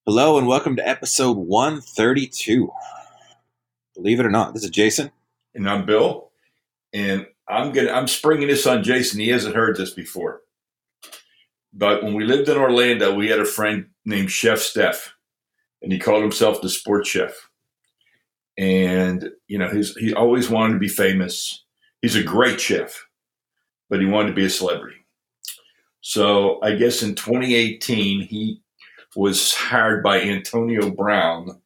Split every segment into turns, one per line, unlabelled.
Hello and welcome to episode 132. Believe it or not, this is Jason.
And I'm Bill. And I'm springing this on Jason. He hasn't heard this before. But when we lived in Orlando, we had a friend named Chef Steph, and he called himself the sports chef. And, he always wanted to be famous. He's a great chef, but he wanted to be a celebrity. So I guess in 2018, he was hired by Antonio Brown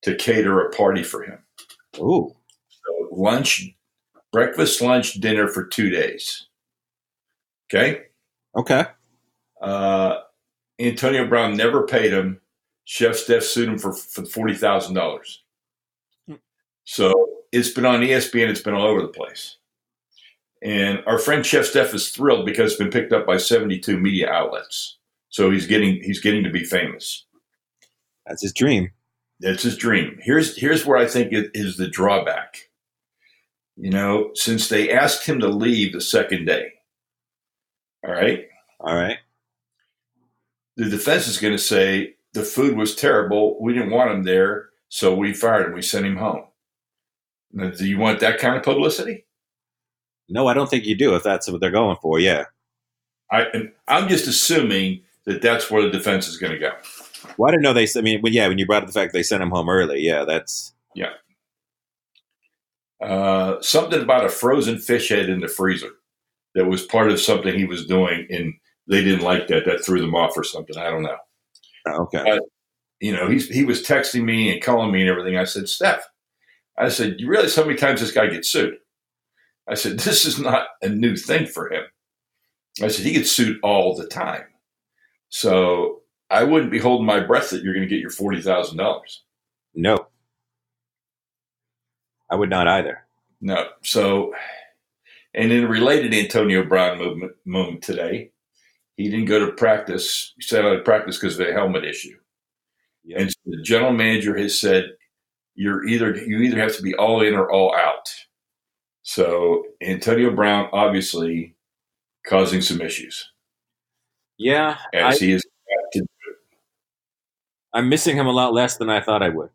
to cater a party for him.
Ooh.
So breakfast, lunch, dinner for 2 days. Okay?
Okay.
Antonio Brown never paid him. Chef Steph sued him for $40,000. So it's been on ESPN. It's been all over the place. And our friend Chef Steph is thrilled because it's been picked up by 72 media outlets. So he's getting to be famous.
That's his dream.
That's his dream. Here's where I think it is the drawback. Since they asked him to leave the second day. All right. The defense is going to say the food was terrible. We didn't want him there, so we fired him. We sent him home. Now, do you want that kind of publicity?
No, I don't think you do if that's what they're going for, yeah.
I'm just assuming that that's where the defense is going to go.
Well, I didn't know when you brought up the fact they sent him home early, yeah, that's...
Yeah. Something about a frozen fish head in the freezer that was part of something he was doing, and they didn't like that. That threw them off or something. I don't know.
Okay.
But, he was texting me and calling me and everything. I said, Steph, you realize how many times this guy gets sued? I said, this is not a new thing for him. I said, he gets sued all the time. So I wouldn't be holding my breath that you're going to get your $40,000.
No. I would not either.
No. So, and in a related Antonio Brown moment today, he didn't go to practice. He sat out of practice because of a helmet issue. Yep. And so the general manager has said, you either have to be all in or all out. So Antonio Brown obviously causing some issues.
Yeah.
He is.
I'm missing him a lot less than I thought I would.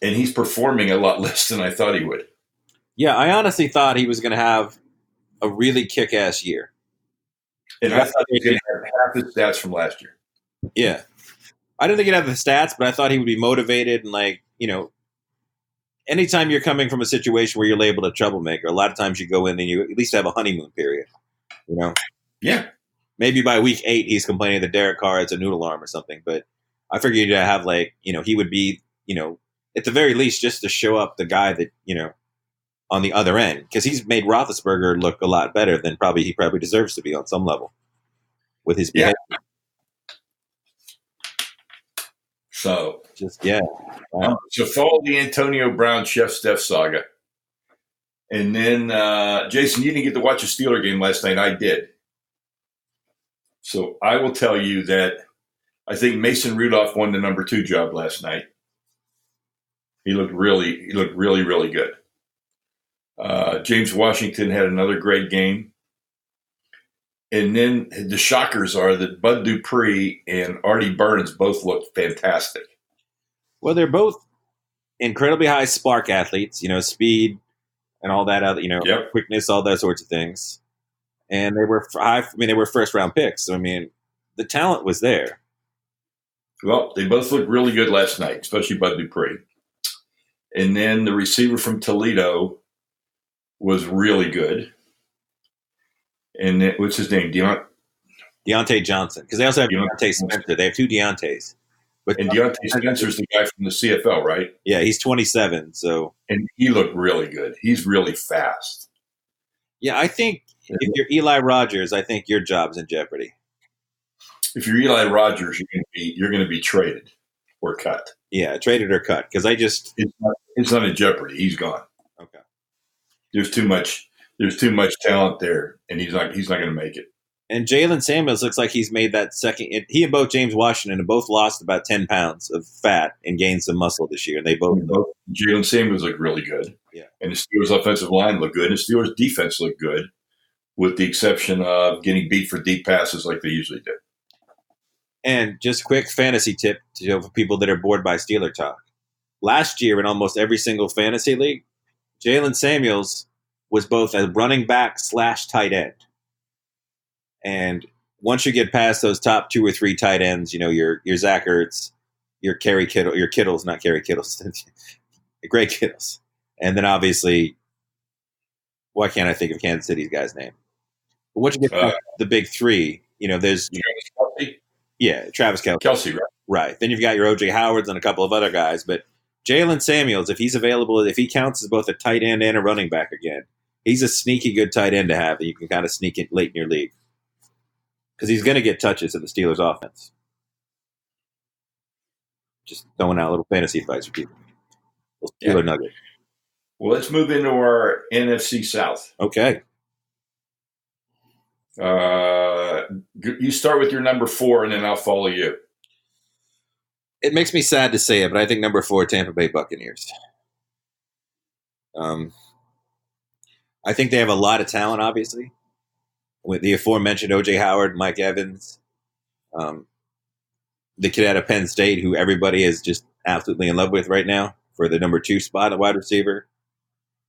And he's performing a lot less than I thought he would.
Yeah, I honestly thought he was going to have a really kick-ass year.
And I thought he was going to have half his stats from last year.
Yeah. I didn't think he'd have the stats, but I thought he would be motivated and anytime you're coming from a situation where you're labeled a troublemaker, a lot of times you go in and you at least have a honeymoon period,
Yeah.
Maybe by week 8, he's complaining that Derek Carr has a noodle arm or something, but I figured you'd have he would be, at the very least just to show up the guy that, on the other end, because he's made Roethlisberger look a lot better than he probably deserves to be on some level with his behavior.
So
Wow.
So follow the Antonio Brown Chef Steph saga. And then, Jason, you didn't get to watch a Steeler game last night. I did. So I will tell you that I think Mason Rudolph won the number 2 job last night. He looked really, really good. James Washington had another great game. And then the shockers are that Bud Dupree and Artie Burns both looked fantastic.
Well, they're both incredibly high spark athletes, speed and all that other,
Yep.
quickness, all those sorts of things. And they were they were first round picks. So, the talent was there.
Well, they both looked really good last night, especially Bud Dupree. And then the receiver from Toledo was really good. And what's his name?
Deontay Johnson. Because they also have Deontay Spencer. They have 2 Deontays.
And Deontay Spencer's the guy from the CFL, right?
Yeah, he's 27. So,
and he looked really good. He's really fast.
Yeah, I think if you're Eli Rogers, I think your job's in jeopardy.
If you're Eli Rogers, you're going to be traded or cut.
Yeah, traded or cut. Because
it's not in jeopardy. He's gone.
Okay.
There's too much talent there, and he's not going to make it.
And Jalen Samuels looks like he's made that second. He and both James Washington have both lost about 10 pounds of fat and gained some muscle this year. And they both
Jalen Samuels looked really good.
Yeah.
And the Steelers' offensive line looked good. And the Steelers' defense looked good, with the exception of getting beat for deep passes like they usually do.
And just quick fantasy tip for people that are bored by Steeler talk. Last year in almost every single fantasy league, Jalen Samuels was both a running back / tight end. And once you get past those top 2 or 3 tight ends, your Zach Ertz, your Kittles, not Kerry Kittles, Greg Kittles. And then obviously, why can't I think of Kansas City's guy's name? But once you get past the big 3, there's Travis Kelce.
Kelsey, right?
Right. Then you've got your O.J. Howards and a couple of other guys. But Jalen Samuels, if he's available, if he counts as both a tight end and a running back again, he's a sneaky good tight end to have that you can kind of sneak in late in your league. Because he's going to get touches in the Steelers' offense. Just throwing out a little fantasy advice for people. Steeler nugget.
Well, let's move into our NFC South.
Okay.
You start with your number 4, and then I'll follow you.
It makes me sad to say it, but I think number 4, Tampa Bay Buccaneers. I think they have a lot of talent, obviously. With the aforementioned O.J. Howard, Mike Evans, the kid out of Penn State, who everybody is just absolutely in love with right now for the number 2 spot at wide receiver.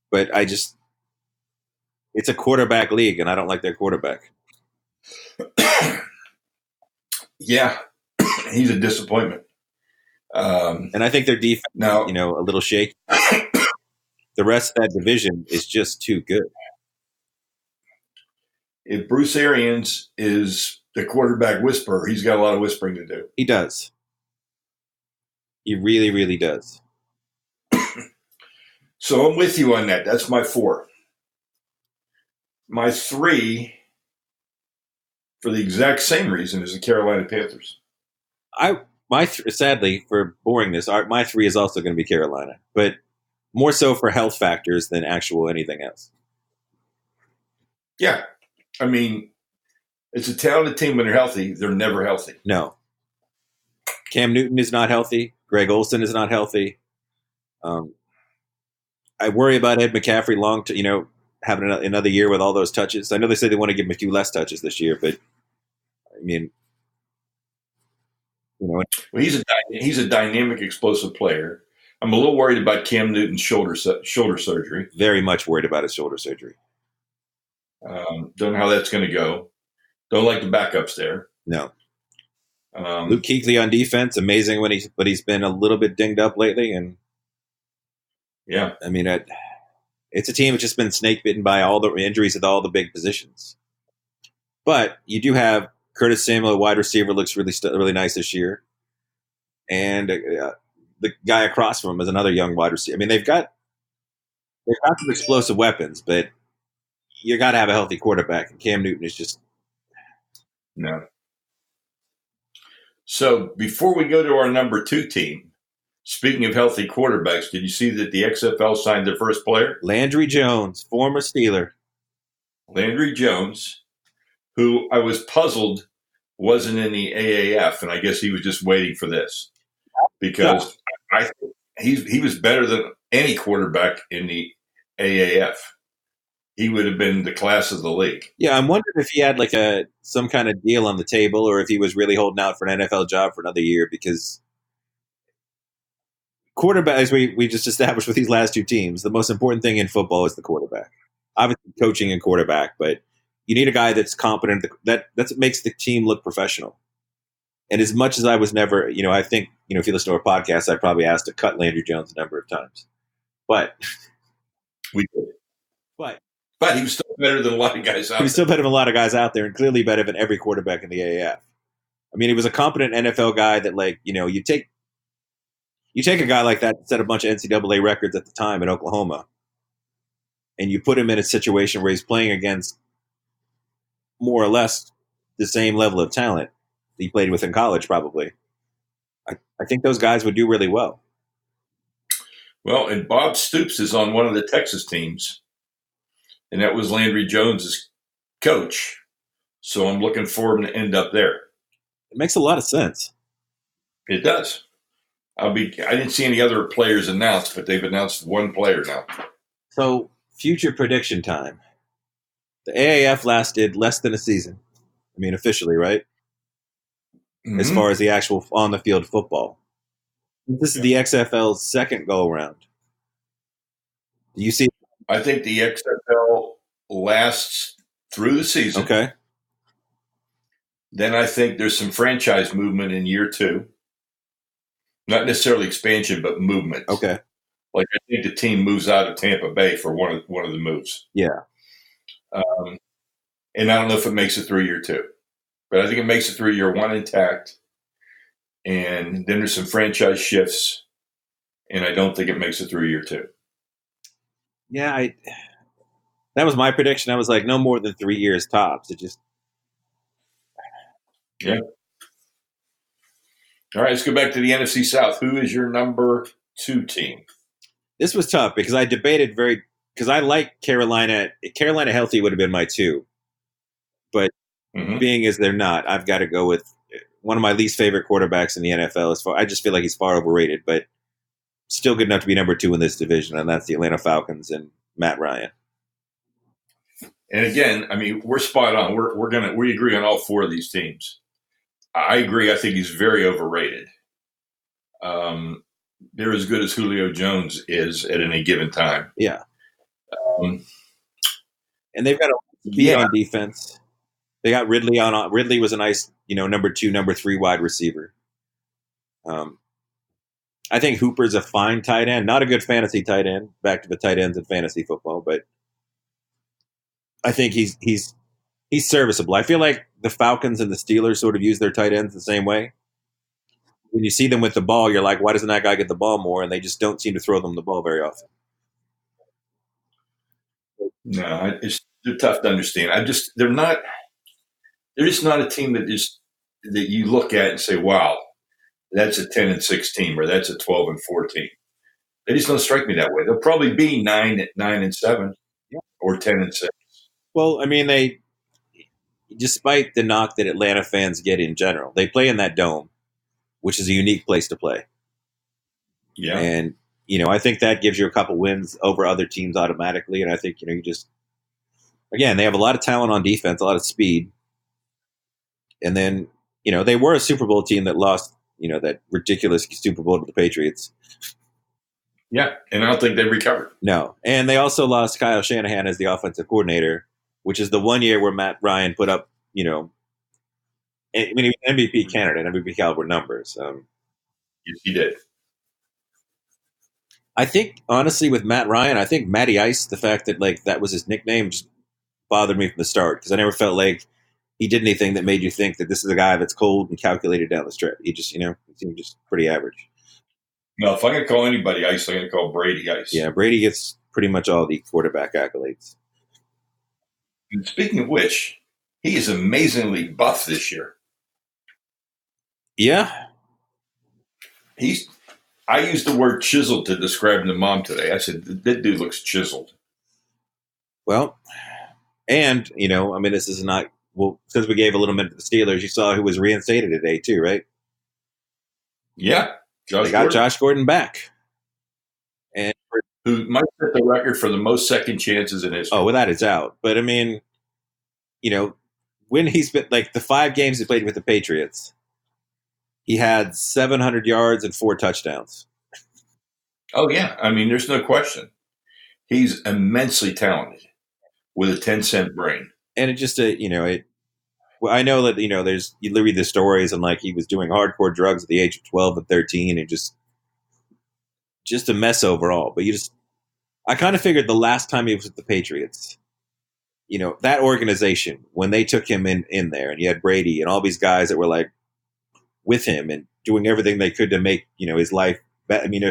But it's a quarterback league, and I don't like their quarterback.
Yeah, he's a disappointment.
And I think their defense, a little shaky. The rest of that division is just too good.
If Bruce Arians is the quarterback whisperer, he's got a lot of whispering to do.
He does. He really, really does.
So I'm with you on that. That's my 4. My 3, for the exact same reason, is the Carolina Panthers.
Sadly, for boringness, my 3 is also going to be Carolina, but more so for health factors than actual anything else.
Yeah. I mean, it's a talented team when they're healthy. They're never healthy.
No. Cam Newton is not healthy. Greg Olsen is not healthy. I worry about Ed McCaffrey having another year with all those touches. I know they say they want to give him a few less touches this year, but I mean,
well, he's a dynamic, explosive player. I'm a little worried about Cam Newton's shoulder surgery.
Very much worried about his shoulder surgery.
Don't know how that's going to go. Don't like the backups there.
No. Luke Kuechly on defense, amazing but he's been a little bit dinged up lately, and
yeah,
I mean, it's a team that's just been snake bitten by all the injuries at all the big positions. But you do have Curtis Samuel, wide receiver, looks really nice this year, and the guy across from him is another young wide receiver. I mean, they've got some explosive weapons, but you got to have a healthy quarterback, and Cam Newton is just
no. So before we go to our number 2 team, speaking of healthy quarterbacks, did you see that the XFL signed their first player?
Landry Jones, former Steeler.
Landry Jones, who I was puzzled wasn't in the AAF, and I guess he was just waiting for this because I think he was better than any quarterback in the AAF. He would have been the class of the league.
Yeah, I'm wondering if he had like some kind of deal on the table, or if he was really holding out for an NFL job for another year, because quarterback, as we just established with these last 2 teams, the most important thing in football is the quarterback. Obviously, coaching and quarterback, but you need a guy that's competent. That's what makes the team look professional. And as much as I was never, I think, if you listen to our podcast, I probably asked to cut Landry Jones a number of times, but
we did.
But
he was still better than a lot of guys out there.
He was still better than a lot of guys out there, and clearly better than every quarterback in the AAF. I mean, he was a competent NFL guy that, you take a guy like that that set a bunch of NCAA records at the time in Oklahoma, and you put him in a situation where he's playing against more or less the same level of talent that he played with in college, probably. I think those guys would do really well.
Well, and Bob Stoops is on one of the Texas teams. And that was Landry Jones's coach. So I'm looking for him to end up there.
It makes a lot of sense.
It does. I didn't see any other players announced, but they've announced one player now.
So, future prediction time. The AAF lasted less than a season. I mean, officially, right? as
Mm-hmm.
far as the actual on the field football. This is
Yeah.
the XFL's second go around. Do you see?
I think the XFL lasts through the season.
Okay.
Then I think there's some franchise movement in year two. Not necessarily expansion, but movement.
Okay.
Like I think the team moves out of Tampa Bay for one of the moves.
Yeah.
And I don't know if it makes it through year two, but I think it makes it through year one intact. And then there's some franchise shifts, and I don't think it makes it through year two.
Yeah. That was my prediction. I was like, no more than 3 years tops. It just.
Yeah. All right, let's go back to the NFC South. Who is your number 2 team?
This was tough because I debated because I like Carolina. Carolina healthy would have been my 2, but being as they're not, I've got to go with one of my least favorite quarterbacks in the NFL. I just feel like he's far overrated, but still good enough to be number 2 in this division, and that's the Atlanta Falcons and Matt Ryan.
And again, I mean, we're spot on. We agree on all 4 of these teams. I agree. I think he's very overrated. They're as good as Julio Jones is at any given time.
Yeah. And they've got a speed on defense. They got Ridley on. Ridley was a nice, number 2, number 3 wide receiver. I think Hooper's a fine tight end. Not a good fantasy tight end. Back to the tight ends in fantasy football, but I think he's serviceable. I feel like the Falcons and the Steelers sort of use their tight ends the same way. When you see them with the ball, you're like, why doesn't that guy get the ball more? And they just don't seem to throw them the ball very often.
No, they're tough to understand. They're just not a team that you look at and say, wow, that's a 10-6 team or that's a 12-4 team. They just don't strike me that way. They'll probably be 9-7 or 10-6.
Well, I mean, despite the knock that Atlanta fans get in general, they play in that dome, which is a unique place to play.
Yeah.
And, I think that gives you a couple wins over other teams automatically. And I think, again, they have a lot of talent on defense, a lot of speed. And then, they were a Super Bowl team that lost, that ridiculous Super Bowl to the Patriots.
Yeah, and I don't think they recovered.
No. And they also lost Kyle Shanahan as the offensive coordinator, which is the one year where Matt Ryan put up, he was an MVP candidate, MVP caliber numbers.
Yes, he did.
I think, honestly, with Matt Ryan, I think Matty Ice, the fact that, that was his nickname, just bothered me from the start because I never felt like he did anything that made you think that this is a guy that's cold and calculated down the stretch. He just, he seemed just pretty average.
No, if I'm going to call anybody Ice, I'm going to call Brady Ice.
Yeah, Brady gets pretty much all the quarterback accolades.
And speaking of which, he is amazingly buff this year.
Yeah.
I used the word chiseled to describe him to Mom today. I said, that dude looks chiseled.
Well, and, this is not, well, since we gave a little minute to the Steelers, you saw who was reinstated today too, right?
Yeah.
They got Josh Gordon back. And
who might set the record for the most second chances in history.
Oh, without a doubt. But, when he's been, the 5 games he played with the Patriots, he had 700 yards and 4 touchdowns.
Oh, yeah. I mean, there's no question. He's immensely talented with a 10-cent brain. And
it just, I know that, you read the stories and, he was doing hardcore drugs at the age of 12 and 13 and just a mess overall. But I kind of figured the last time he was with the Patriots, that organization, when they took him in there and you had Brady and all these guys that were with him and doing everything they could to make, his life better. I mean,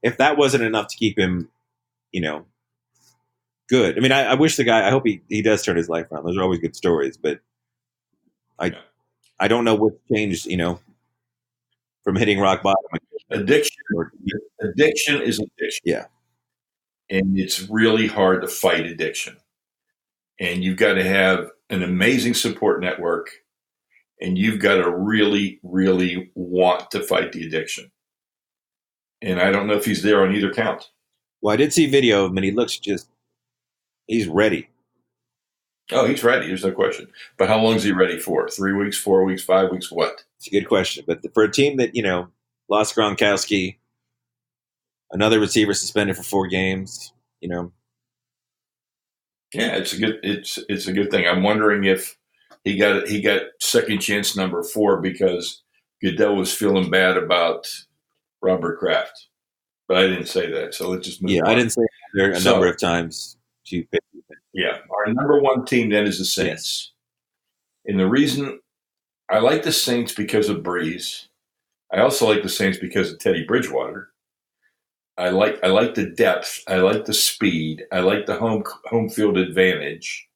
if that wasn't enough to keep him, good. I mean, I wish the guy, I hope he does turn his life around. Those are always good stories, but I don't know what changed, from hitting rock bottom.
Addiction is addiction.
Yeah.
And it's really hard to fight addiction. And you've got to have an amazing support network. And you've got to really, really want to fight the addiction. And I don't know if he's there on either count.
Well, I did see video of him, and he looks he's ready.
Oh, he's ready. There's no question. But how long is he ready for? 3 weeks, 4 weeks, 5 weeks, what?
It's a good question. But for a team that, lost Gronkowski, another receiver suspended for 4 games,
Yeah, it's a good thing. I'm wondering if he got second chance number 4 because Goodell was feeling bad about Robert Kraft, but I didn't say that. So let's just move
yeah, I
on.
didn't say there a number
So
of times to pick.
yeah, our number 1 team then is the Saints, and the reason I like the Saints because of Breeze. I also like the Saints because of Teddy Bridgewater. I like the depth. I like the speed. I like the home field advantage.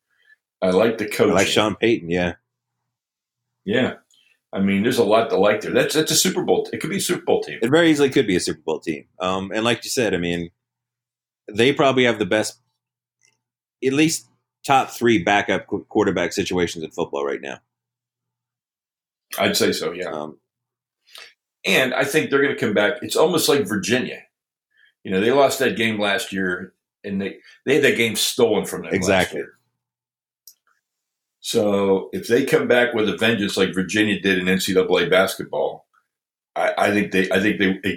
I like the
I like
coaching.
Sean Payton, yeah.
Yeah, I mean, there's a lot to like there. That's a Super Bowl. It could be a Super Bowl team.
It very easily could be a Super Bowl team. And like you said, I mean, they probably have the best, at least top 3 backup quarterback situations in football right now.
I'd say so. Yeah, and I think they're going to come back. It's almost like Virginia. They lost that game last year, and they had that game stolen from them
exactly.
last year. So if they come back with a vengeance like Virginia did in NCAA basketball, I think they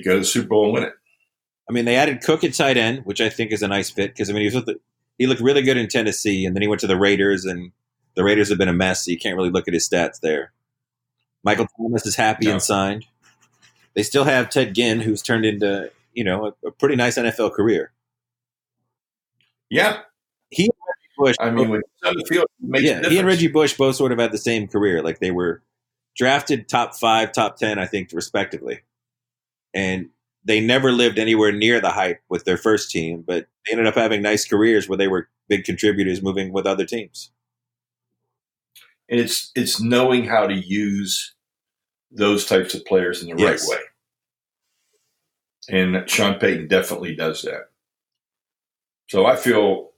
go to the Super Bowl and win it.
I mean, they added Cook at tight end, which I think is a nice fit because, I mean, he looked really good in Tennessee, and then he went to the Raiders, and the Raiders have been a mess, so you can't really look at his stats there. Michael Thomas is happy and signed. They still have Ted Ginn, who's turned into, a pretty nice NFL career.
Yeah.
He and Reggie Bush.
I mean, when it's on the field, it makes a difference.
He and Reggie Bush both sort of had the same career. Like, they were drafted top 5, top 10, I think, respectively. And they never lived anywhere near the hype with their first team, but they ended up having nice careers where they were big contributors moving with other teams.
And it's knowing how to use those types of players in the right way. And Sean Payton definitely does that. So I feel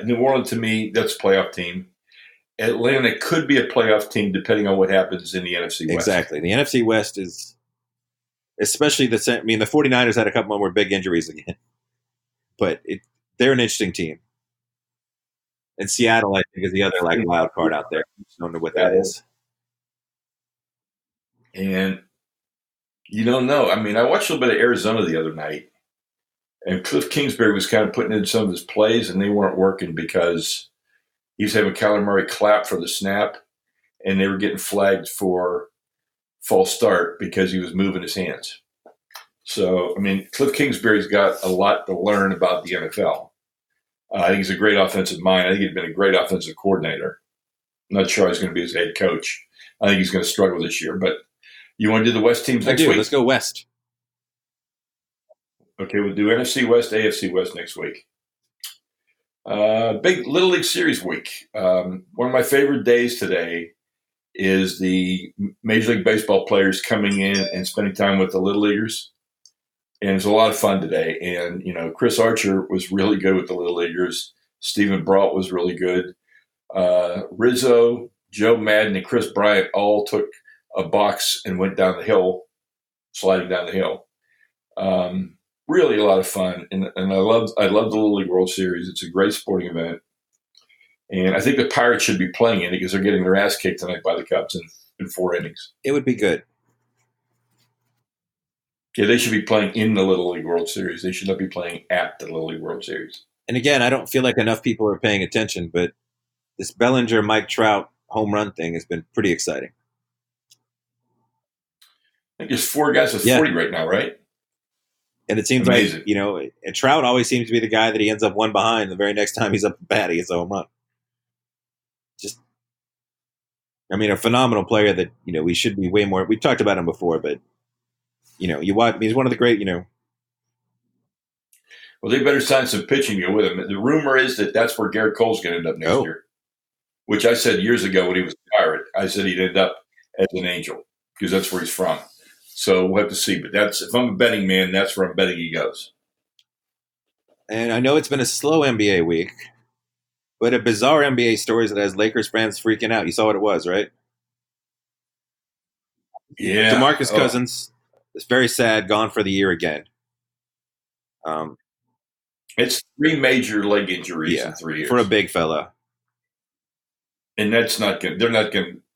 New Orleans, to me, that's a playoff team. Atlanta could be a playoff team depending on what happens in the NFC West.
Exactly. The NFC West is, especially the 49ers had a couple more big injuries again. But they're an interesting team. And Seattle, I think, is the other wild card out there. I don't know what that is.
And you don't know. I mean, I watched a little bit of Arizona the other night, and Cliff Kingsbury was kind of putting in some of his plays, and they weren't working because he was having Kyler Murray clap for the snap, and they were getting flagged for false start because he was moving his hands. So, I mean, Cliff Kingsbury's got a lot to learn about the NFL. I think he's a great offensive mind. I think he'd been a great offensive coordinator. I'm not sure he's going to be his head coach. I think he's going to struggle this year. But you want to do the West teams next week?
Let's go West.
Okay, we'll do NFC West, AFC West next week. Big Little League Series week. One of my favorite days today is the Major League Baseball players coming in and spending time with the Little Leaguers. And it's a lot of fun today. And, Chris Archer was really good with the Little Leaguers. Stephen Brault was really good. Rizzo, Joe Madden, and Chris Bryant all took a box and went down the hill, sliding down the hill. Really a lot of fun. And I love the Little League World Series. It's a great sporting event. And I think the Pirates should be playing in it because they're getting their ass kicked tonight by the Cubs in 4 innings.
It would be good.
Yeah, they should be playing in the Little League World Series. They should not be playing at the Little League World Series.
And again, I don't feel like enough people are paying attention, but this Bellinger, Mike Trout home run thing has been pretty exciting.
I think there's 4 guys with 40 right now, right?
And it seems amazing. Like, Trout always seems to be the guy that he ends up one behind. The very next time he's up at bat, he gets a home run. A phenomenal player that, we should be way more. We've talked about him before, but, you watch, he's one of the great,
Well, they better sign some pitching to go with him. The rumor is that that's where Garrett Cole's going to end up next year, which I said years ago when he was a Pirate. I said he'd end up as an Angel because that's where he's from. So we'll have to see. But if I'm a betting man, that's where I'm betting he goes.
And I know it's been a slow NBA week, but a bizarre NBA story that has Lakers fans freaking out. You saw what it was, right?
Yeah.
DeMarcus Cousins is very sad, gone for the year again.
It's 3 major leg injuries in 3 years.
For a big fella.
And that's not going.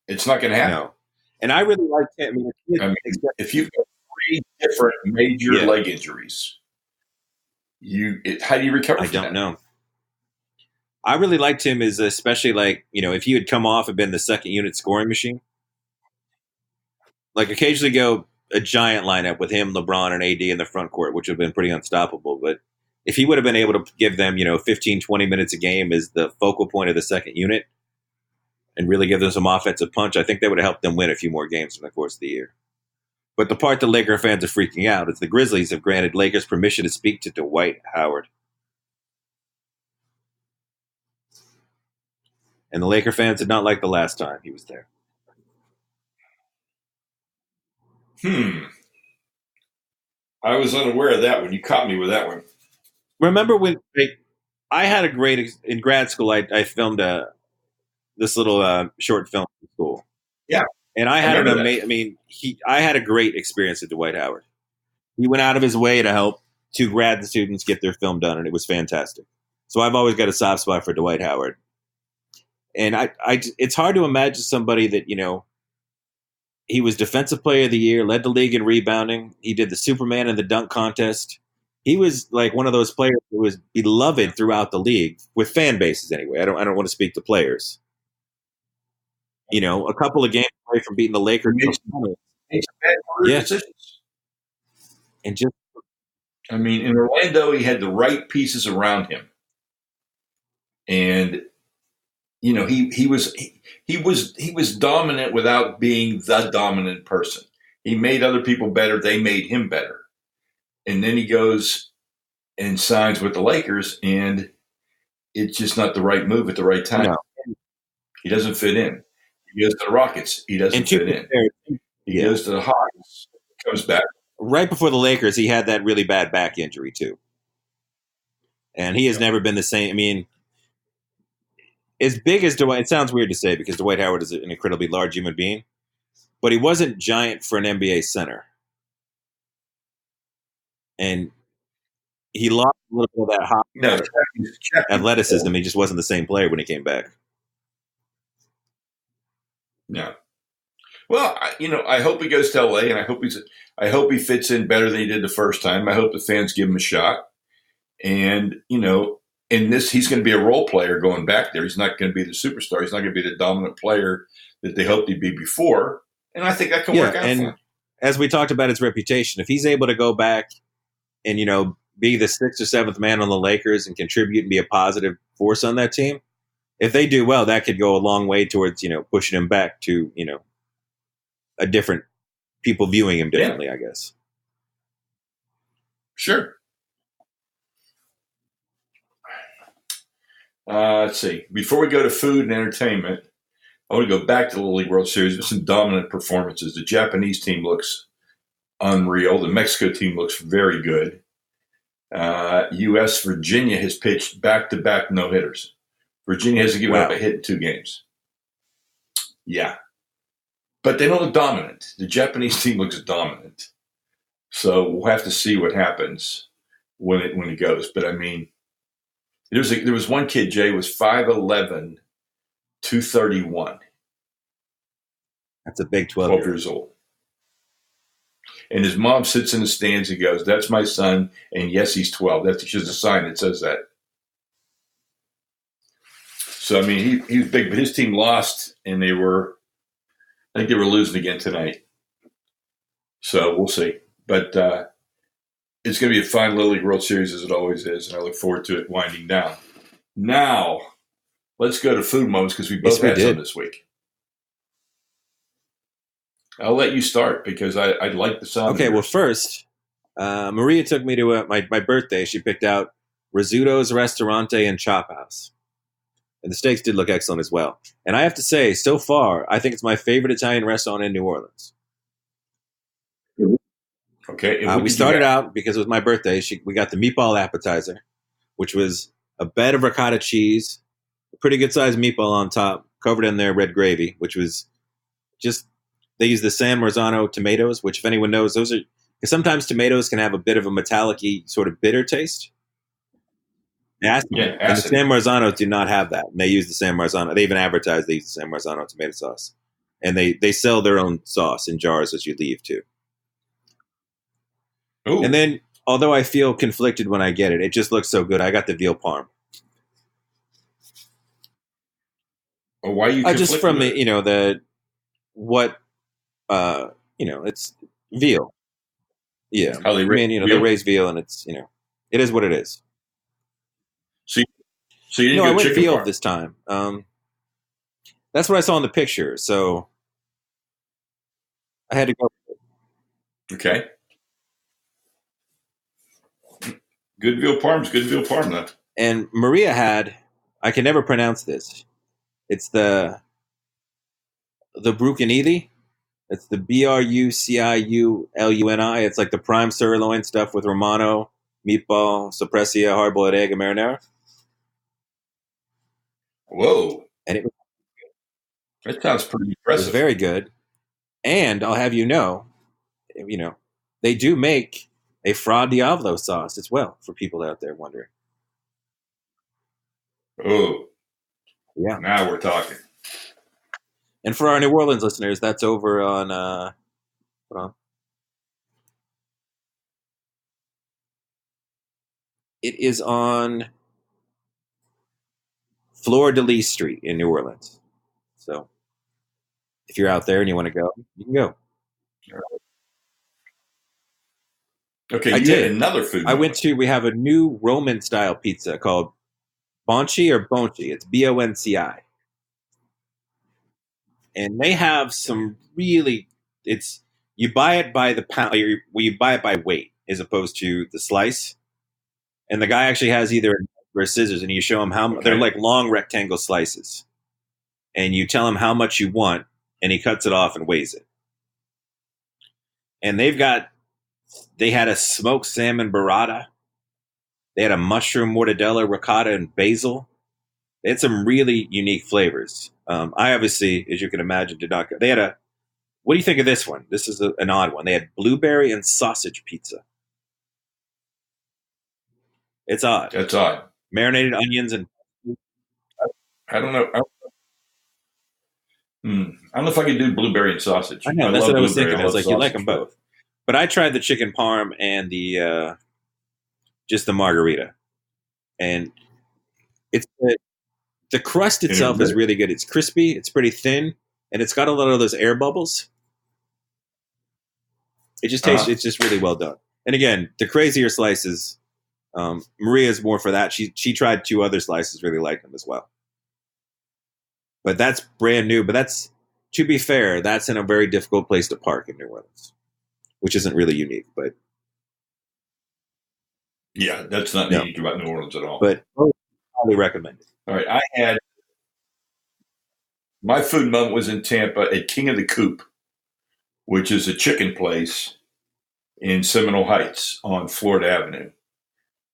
It's not going to happen. No.
And I really liked him.
I mean, if you've got 3 different major
Yeah.
leg injuries, how do you recover
I
from
don't
that?
know. I really liked him as especially like, if he had come off and been the second unit scoring machine, like occasionally go a giant lineup with him, LeBron, and AD in the front court, which would have been pretty unstoppable. But if he would have been able to give them, 15, 20 minutes a game as the focal point of the second unit and really give them some offensive punch, I think that would have helped them win a few more games in the course of the year. But the part the Laker fans are freaking out is the Grizzlies have granted Lakers permission to speak to Dwight Howard. And the Laker fans did not like the last time he was there.
I was unaware of that one. You caught me with that one.
Remember when I had a great in grad school? I filmed this little short film in school.
Yeah,
and I had an amazing. I had a great experience at Dwight Howard. He went out of his way to help 2 grad students get their film done, and it was fantastic. So I've always got a soft spot for Dwight Howard. And it's hard to imagine somebody that he was Defensive Player of the Year, led the league in rebounding. He did the Superman and the dunk contest. He was like one of those players who was beloved throughout the league with fan bases. Anyway, I don't want to speak to players. A couple of games away from beating the Lakers.
Yeah.
And just,
in Orlando, he had the right pieces around him, and he was dominant without being the dominant person. He made other people better. They made him better. And then he goes and signs with the Lakers, and it's just not the right move at the right time.
No.
He doesn't fit in. He goes to the Rockets. He doesn't fit in. He goes to the Hawks. Comes back.
Right before the Lakers, he had that really bad back injury, too. And he has never been the same. As big as Dwight, it sounds weird to say because Dwight Howard is an incredibly large human being, but he wasn't giant for an NBA center. And he lost a little bit of that hot athleticism. He just wasn't the same player when he came back.
No. Well, I hope he goes to LA, and I hope he fits in better than he did the first time. I hope the fans give him a shot. And, in this, he's going to be a role player going back there. He's not going to be the superstar. He's not going to be the dominant player that they hoped he'd be before. And I think that can work out for him.
As we talked about his reputation, if he's able to go back and, be the 6th or 7th man on the Lakers and contribute and be a positive force on that team, if they do well, that could go a long way towards, pushing him back to, a different people viewing him differently, I guess.
Sure. Let's see. Before we go to food and entertainment, I want to go back to the Little League World Series with some dominant performances. The Japanese team looks unreal. The Mexico team looks very good. U.S. Virginia has pitched back-to-back no-hitters. Virginia hasn't given up a hit in 2 games. Yeah. But they don't look dominant. The Japanese team looks dominant. So we'll have to see what happens when it goes. But, there was one kid, Jay, was 5'11", 231.
That's a big
12 years old. And his mom sits in the stands and goes, "That's my son, and yes, he's 12." She has a sign that says that. So, he was big, but his team lost, and I think they were losing again tonight. So we'll see. But it's going to be a fine Little League World Series as it always is, and I look forward to it winding down. Now, let's go to food moments because we both had some this week. I'll let you start because I like the sound.
Okay, well, first, Maria took me to my birthday. She picked out Rizzuto's Ristorante and Chop House. And the steaks did look excellent as well. And I have to say, so far, I think it's my favorite Italian restaurant in New Orleans.
Okay.
We started out, because it was my birthday, we got the meatball appetizer, which was a bed of ricotta cheese, a pretty good-sized meatball on top, covered in their red gravy, which was just, they use the San Marzano tomatoes, which if anyone knows, those are, because sometimes tomatoes can have a bit of a metallic-y sort of bitter taste. Acid. And the San Marzano do not have that. And they use the San Marzano. They even advertise they use the San Marzano tomato sauce. And they sell their own sauce in jars as you leave too.
Ooh.
And then, although I feel conflicted when I get it, it just looks so good. I got the veal parm.
Oh, why are you
Just from
conflicted with it?
the what it's veal. Yeah,
How they
I
raise
mean, they
veal?
raise veal, and it's it is what it is.
So, so you
No,
didn't
I
go
went
chicken
veal
parm.
this time. That's what I saw in the picture, so I had to go.
Okay. Good veal parm's good veal parm, though.
And Maria had, I can never pronounce this. It's the Brucanidi. It's the Bruciuluni. It's like the prime sirloin stuff with Romano, meatball, sopresia, hard-boiled egg, and marinara.
Whoa.
And it
That sounds pretty
was
impressive.
very good. And I'll have they do make a Fra Diavolo sauce as well for people out there wondering.
Oh,
Yeah.
now we're talking.
And for our New Orleans listeners, that's over on hold on. It is on Fleur de Lis Street in New Orleans. So if you're out there and you want to go, you can go.
Okay,
I
you had
did.
another food
I went
moment.
to, we have a new Roman style pizza called Bonci or Bonci. It's Bonci. And they have some really, you buy it by the pound, you buy it by weight as opposed to the slice. And the guy actually has either a knife or scissors, and you show him they're
Okay.
like long rectangle slices. And you tell him how much you want, and he cuts it off and weighs it. And they had a smoked salmon burrata. They had a mushroom mortadella, ricotta, and basil. They had some really unique flavors. I obviously, as you can imagine, did not go. They had a, what do you think of this one? This is an odd one. They had blueberry and sausage pizza. It's odd.
That's odd.
Marinated onions and
I don't know. I don't know if I could do blueberry and sausage.
I know
I
that's
love
what I was
blueberry.
thinking.
I
I was
love
like, you like them
sausage, but
both, but I tried the chicken parm and the just the margarita, and it's the crust
and it
itself is
really,
really good. It's crispy, it's pretty thin, and it's got a lot of those air bubbles. It just tastes.
uh-huh.
It's just really well done. And again, the crazier slices. Maria's more for that. She tried two other slices, really liked them as well. But that's brand new. But that's, to be fair, that's in a very difficult place to park in New Orleans, which isn't really unique. But
Yeah, that's not
no,
unique about New Orleans at all.
but highly recommended.
All right, I had my food moment was in Tampa at King of the Coop, which is a chicken place in Seminole Heights on Florida Avenue.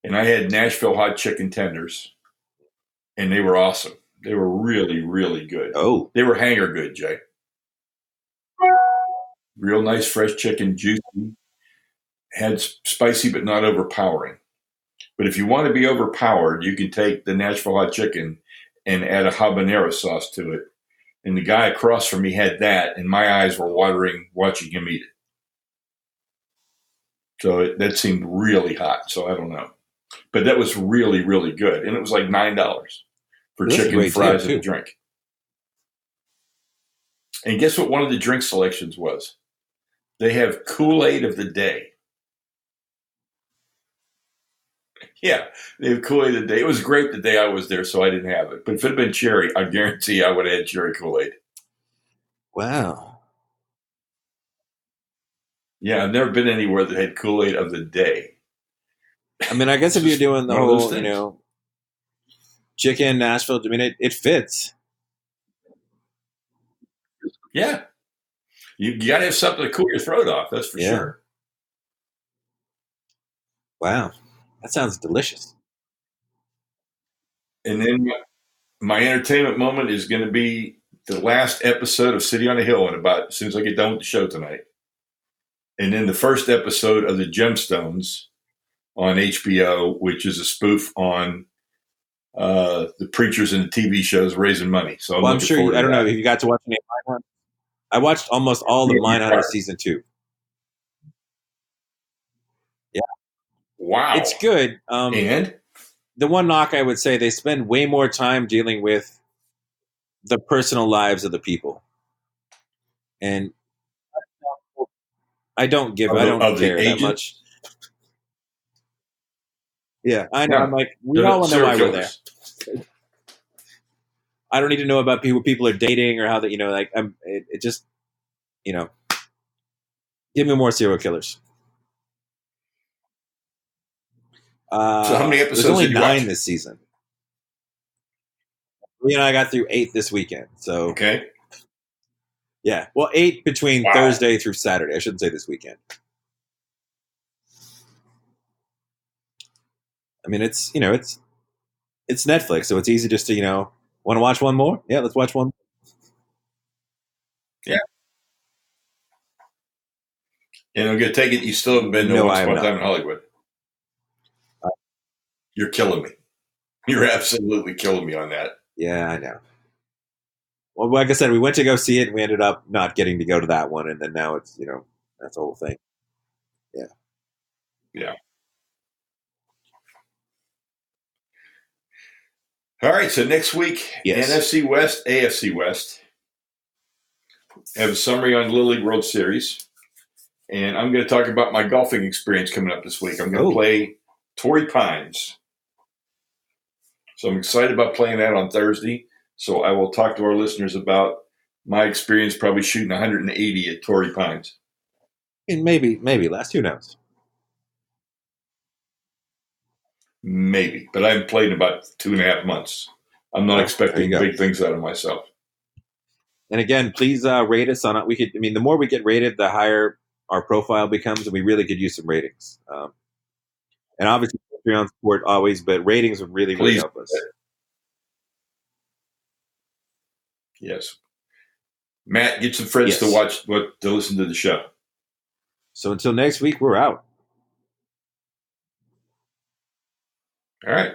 And I had Nashville hot chicken tenders, and they were awesome. They were really, really good.
Oh,
They were hanger good, Jay. Real nice, fresh chicken, juicy, had spicy but not overpowering. But if you want to be overpowered, you can take the Nashville hot chicken and add a habanero sauce to it. And the guy across from me had that, and my eyes were watering watching him eat it. So that seemed really hot. So I don't know. But that was really, really good. And it was like $9 for
that's a
chicken,
great deal
fries, and
too.
a drink. And guess what one of the drink selections was? They have Kool-Aid of the day. Yeah, they have Kool-Aid of the day. It was great the day I was there, so I didn't have it. But if it had been cherry, I guarantee I would have had cherry Kool-Aid.
Wow.
Yeah, I've never been anywhere that had Kool-Aid of the day.
I mean, I guess
It's
if you're
just
doing the
one of those
whole,
things.
chicken Nashville, I mean, it fits.
Yeah, you got to have something to cool your throat off. That's for
Yeah.
sure.
Wow, that sounds delicious.
And then my entertainment moment is going to be the last episode of City on a Hill, as soon as I get done with the show tonight. And then the first episode of the Gemstones on HBO, which is a spoof on the preachers and the TV shows raising money. So I'm
Well, I'm
looking
sure
forward
I
to
don't know
that.
if you got to watch any of my one. I watched almost all of Mindhunter season 2. Yeah,
Wow.
it's good.
And
The one knock I would say, they spend way more time dealing with the personal lives of the people, and I don't
of the
care that much.
agents?
Yeah, I know. I'm
No,
like, we
they're
all know
serial
why we're there.
killers.
I don't need to know about people are dating or how that, like, it just, give me more serial killers.
So how many
There's
episodes
only
did you
9
watch?
this season. Me and I got through 8 this weekend. So
Okay.
yeah, well, 8 between
Wow.
Thursday through Saturday. I shouldn't say this weekend. I mean, it's Netflix, so it's easy just to want to watch one more. Yeah, let's watch one.
Yeah. And I'm going to take it you still haven't been to
No,
Once
I have
Upon a
not.
Time in Hollywood.
Uh,
You're killing me. You're absolutely killing me on that.
Yeah, I know. Well, like I said, we went to go see it, and we ended up not getting to go to that one, and then now it's that's the whole thing. Yeah.
Yeah. All right. So next week,
Yes.
NFC West, AFC West. I have a summary on Little League World Series. And I'm going to talk about my golfing experience coming up this week. I'm going to play Torrey Pines. So I'm excited about playing that on Thursday. So I will talk to our listeners about my experience probably shooting 180 at Torrey Pines.
And maybe last. Who knows?
Maybe. But I haven't played in about 2.5 months. I'm not expecting big things out of myself.
And again, please rate us on it. The more we get rated, the higher our profile becomes, and we really could use some ratings. And obviously, Patreon support always, but ratings would really, really help us.
Yes. Matt, get some friends to listen to the show.
So until next week, we're out.
All right.